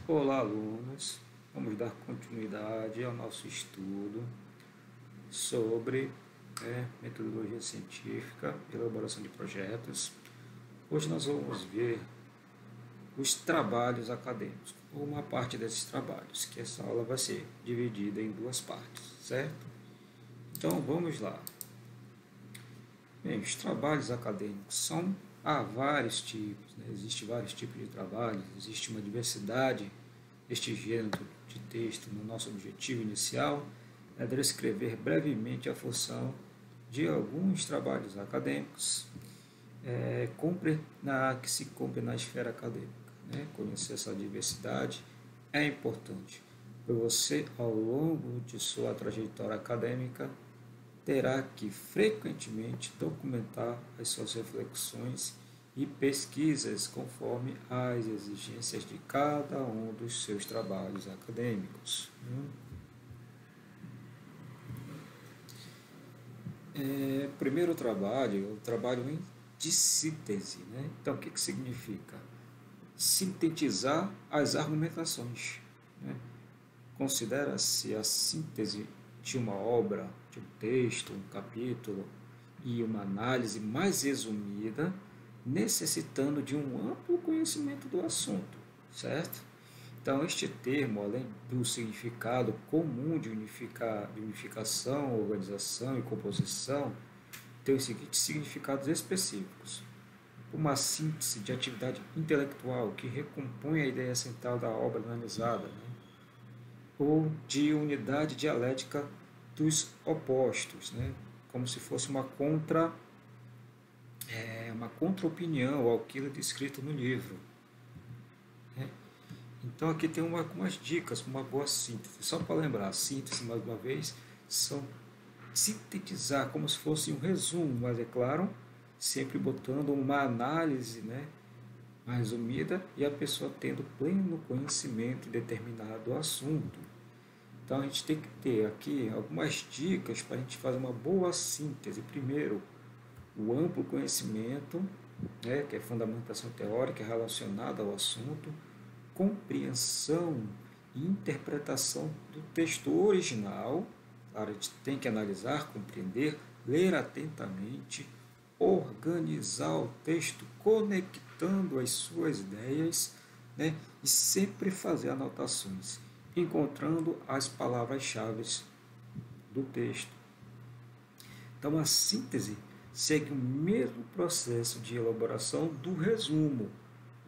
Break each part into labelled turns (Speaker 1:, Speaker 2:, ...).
Speaker 1: Olá, alunos! Vamos dar continuidade ao nosso estudo sobre metodologia científica e elaboração de projetos. Hoje nós vamos ver os trabalhos acadêmicos, ou uma parte desses trabalhos, que essa aula vai ser dividida em duas partes, certo? Então vamos lá. Bem, os trabalhos acadêmicos há vários tipos, né? Existem vários tipos de trabalhos, existe uma diversidade deste gênero de texto. No nosso objetivo inicial é descrever brevemente a função de alguns trabalhos acadêmicos que se cumpre na esfera acadêmica. Né? Conhecer essa diversidade é importante, pois você, ao longo de sua trajetória acadêmica, terá que frequentemente documentar as suas reflexões e pesquisas conforme as exigências de cada um dos seus trabalhos acadêmicos. Primeiro trabalho, o trabalho de síntese. Né? Então, o que significa? Sintetizar as argumentações. Né? Considera-se a síntese de uma obra, de um texto, um capítulo e uma análise mais resumida, necessitando de um amplo conhecimento do assunto, certo? Então, este termo, além do significado comum de unificação, organização e composição, tem os seguintes significados específicos. Uma síntese de atividade intelectual que recompõe a ideia central da obra analisada, né? Ou de unidade dialética dos opostos, né? Como se fosse uma contra-opinião àquilo descrito no livro. Né? Então aqui tem algumas dicas para uma boa síntese. Só para lembrar, a síntese, mais uma vez, são sintetizar como se fosse um resumo, mas é claro, sempre botando uma análise, né, mais resumida e a pessoa tendo pleno conhecimento de determinado assunto. Então a gente tem que ter aqui algumas dicas para a gente fazer uma boa síntese. Primeiro, o amplo conhecimento, né, que é fundamentação teórica relacionada ao assunto, compreensão e interpretação do texto original. Claro, a gente tem que analisar, compreender, ler atentamente, organizar o texto, conectando as suas ideias, né, e sempre fazer anotações, encontrando as palavras-chave do texto. Então, a síntese segue o mesmo processo de elaboração do resumo: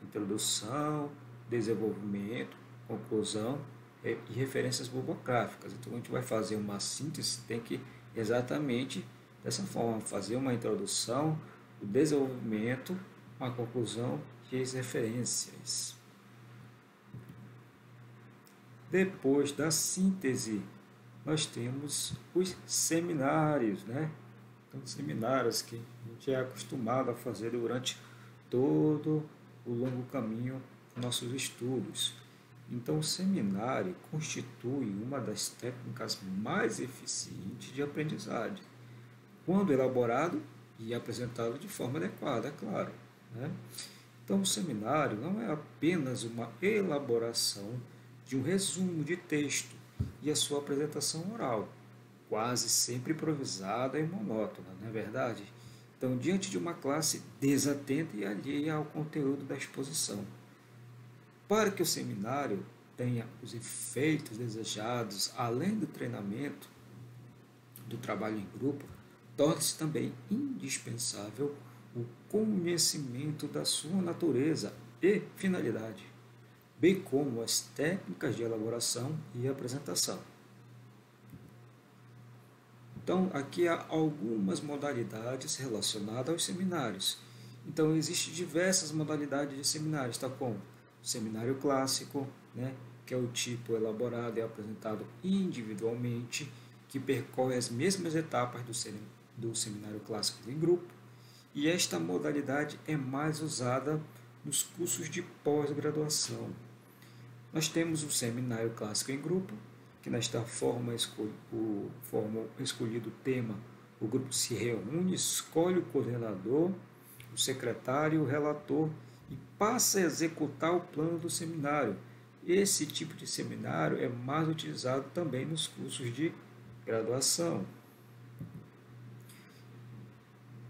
Speaker 1: introdução, desenvolvimento, conclusão e referências bibliográficas. Então, a gente vai fazer uma síntese, tem que exatamente dessa forma, fazer uma introdução, o desenvolvimento, uma conclusão e as referências. Depois da síntese, nós temos os seminários, né? Então, seminários que a gente é acostumado a fazer durante todo o longo caminho dos nossos estudos. Então, o seminário constitui uma das técnicas mais eficientes de aprendizagem, quando elaborado e apresentado de forma adequada, é claro. Né? Então, o seminário não é apenas uma elaboração de um resumo de texto e a sua apresentação oral, quase sempre improvisada e monótona, não é verdade? Então, diante de uma classe desatenta e alheia ao conteúdo da exposição. Para que o seminário tenha os efeitos desejados, além do treinamento, do trabalho em grupo, torna-se também indispensável o conhecimento da sua natureza e finalidade, bem como as técnicas de elaboração e apresentação. Então, aqui há algumas modalidades relacionadas aos seminários. Então, existem diversas modalidades de seminários, tal como o seminário clássico, né, que é o tipo elaborado e apresentado individualmente, que percorre as mesmas etapas do seminário clássico em grupo, e esta modalidade é mais usada nos cursos de pós-graduação. Nós temos o seminário clássico em grupo, que nesta forma escolhido o tema, o grupo se reúne, escolhe o coordenador, o secretário, o relator e passa a executar o plano do seminário, Esse tipo de seminário é mais utilizado também nos cursos de graduação.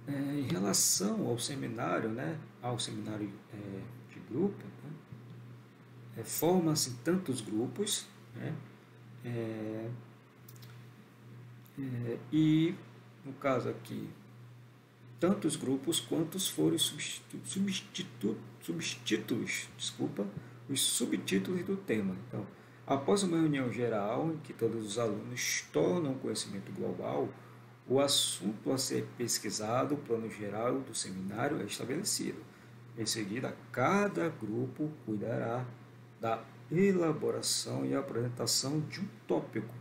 Speaker 1: Em relação ao seminário, de grupo, formam-se tantos grupos, né, é, e, no caso aqui, tantos grupos quantos forem os subtítulos do tema. Então, após uma reunião geral em que todos os alunos tornam conhecimento global, o assunto a ser pesquisado, o plano geral do seminário é estabelecido. Em seguida, cada grupo cuidará da elaboração e apresentação de um tópico.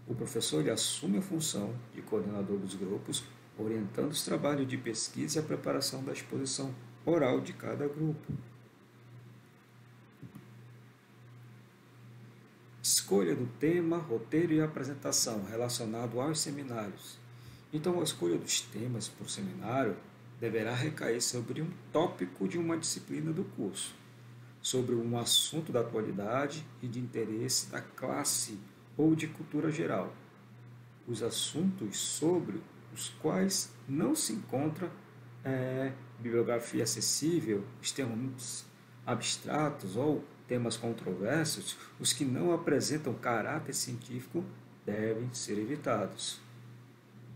Speaker 1: O professor ele assume a função de coordenador dos grupos, orientando os trabalhos de pesquisa e a preparação da exposição oral de cada grupo. Escolha do tema, roteiro e apresentação relacionado aos seminários. Então, a escolha dos temas para o seminário deverá recair sobre um tópico de uma disciplina do curso, sobre um assunto da atualidade e de interesse da classe ou de cultura geral. Os assuntos sobre os quais não se encontra bibliografia acessível, os termos abstratos ou temas controversos, os que não apresentam caráter científico devem ser evitados.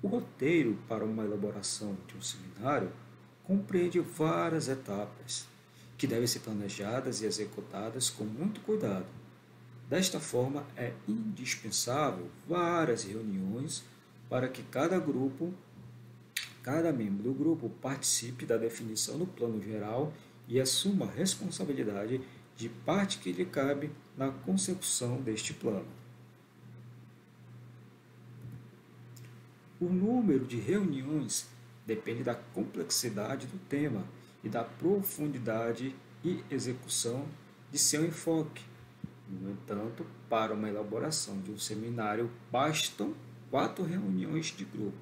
Speaker 1: O roteiro para uma elaboração de um seminário compreende várias etapas, que devem ser planejadas e executadas com muito cuidado. Desta forma, é indispensável várias reuniões para que cada membro do grupo participe da definição do plano geral e assuma a responsabilidade de parte que lhe cabe na consecução deste plano. O número de reuniões depende da complexidade do tema e da profundidade e execução de seu enfoque. No entanto, para uma elaboração de um seminário, bastam 4 reuniões de grupo.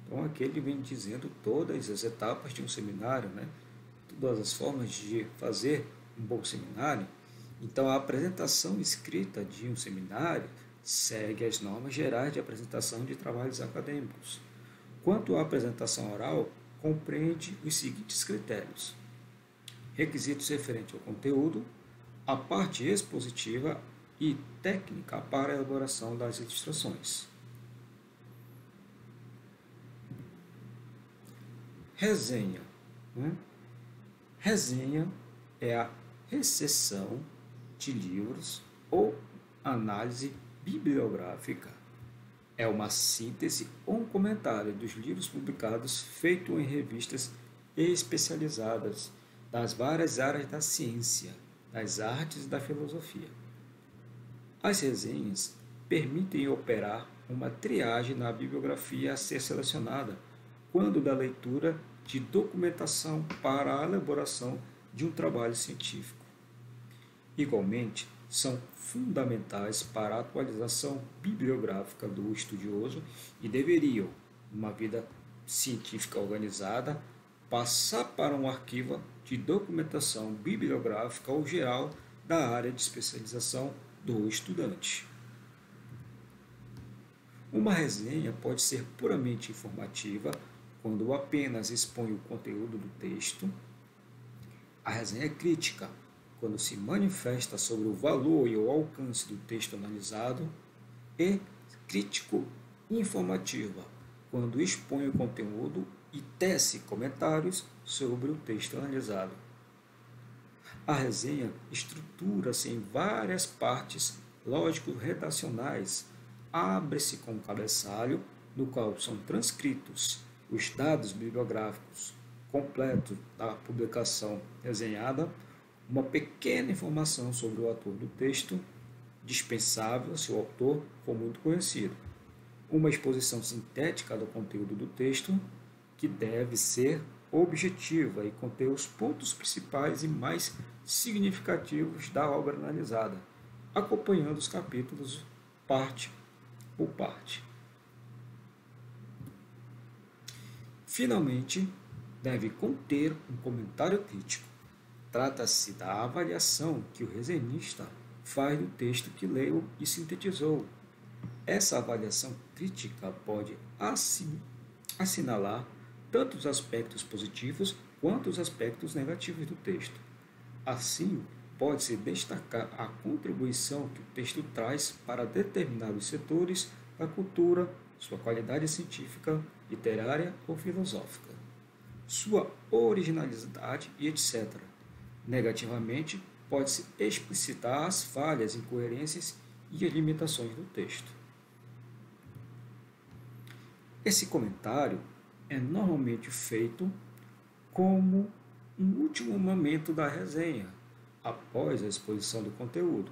Speaker 1: Então, aqui ele vem dizendo todas as etapas de um seminário, todas as formas de fazer um bom seminário. Então, a apresentação escrita de um seminário segue as normas gerais de apresentação de trabalhos acadêmicos. Quanto à apresentação oral, compreende os seguintes critérios: requisitos referentes ao conteúdo, a parte expositiva e técnica para a elaboração das ilustrações. Resenha. Resenha é a recenseão de livros ou análise bibliográfica. É uma síntese ou um comentário dos livros publicados feito em revistas especializadas das várias áreas da ciência, das artes e da filosofia. As resenhas permitem operar uma triagem na bibliografia a ser selecionada quando da leitura de documentação para a elaboração de um trabalho científico. Igualmente, são fundamentais para a atualização bibliográfica do estudioso e deveriam, numa vida científica organizada, passar para um arquivo de documentação bibliográfica ou geral da área de especialização do estudante. Uma resenha pode ser puramente informativa, quando apenas expõe o conteúdo do texto. A resenha é crítica, quando se manifesta sobre o valor e o alcance do texto analisado, e crítico-informativa, quando expõe o conteúdo e tece comentários sobre o texto analisado. A resenha estrutura-se em várias partes lógico-redacionais. Abre-se com um cabeçalho, no qual são transcritos os dados bibliográficos completos da publicação resenhada, uma pequena informação sobre o autor do texto, dispensável se o autor for muito conhecido, uma exposição sintética do conteúdo do texto, que deve ser objetiva e conter os pontos principais e mais significativos da obra analisada, acompanhando os capítulos parte por parte. Finalmente, deve conter um comentário crítico. Trata-se da avaliação que o resenhista faz do texto que leu e sintetizou. Essa avaliação crítica pode assinalar tanto os aspectos positivos quanto os aspectos negativos do texto. Assim, pode-se destacar a contribuição que o texto traz para determinados setores da cultura, sua qualidade científica, literária ou filosófica, sua originalidade e etc. Negativamente, pode-se explicitar as falhas, incoerências e as limitações do texto. Esse comentário é normalmente feito como um último momento da resenha, após a exposição do conteúdo,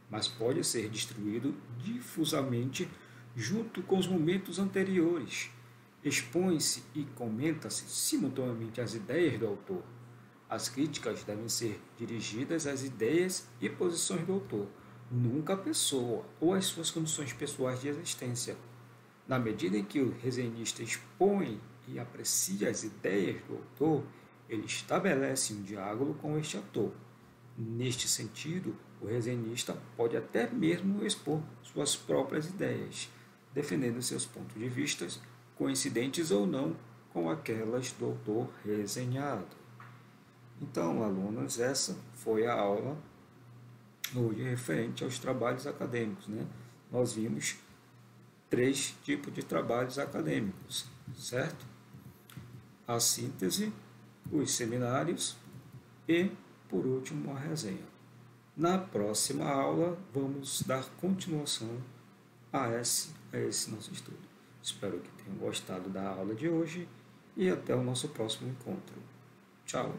Speaker 1: mas pode ser distribuído difusamente junto com os momentos anteriores. Expõe-se e comenta-se simultaneamente as ideias do autor. As críticas devem ser dirigidas às ideias e posições do autor, nunca à pessoa ou às suas condições pessoais de existência. Na medida em que o resenhista expõe e aprecia as ideias do autor, ele estabelece um diálogo com este autor. Neste sentido, o resenhista pode até mesmo expor suas próprias ideias, defendendo seus pontos de vista, coincidentes ou não com aquelas do autor resenhado. Então, alunos, essa foi a aula hoje referente aos trabalhos acadêmicos, né? Nós vimos 3 tipos de trabalhos acadêmicos, certo? A síntese, os seminários e, por último, a resenha. Na próxima aula, vamos dar continuação a esse nosso estudo. Espero que tenham gostado da aula de hoje e até o nosso próximo encontro. Tchau!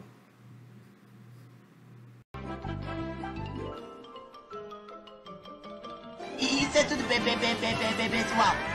Speaker 2: Isso é tudo, pessoal.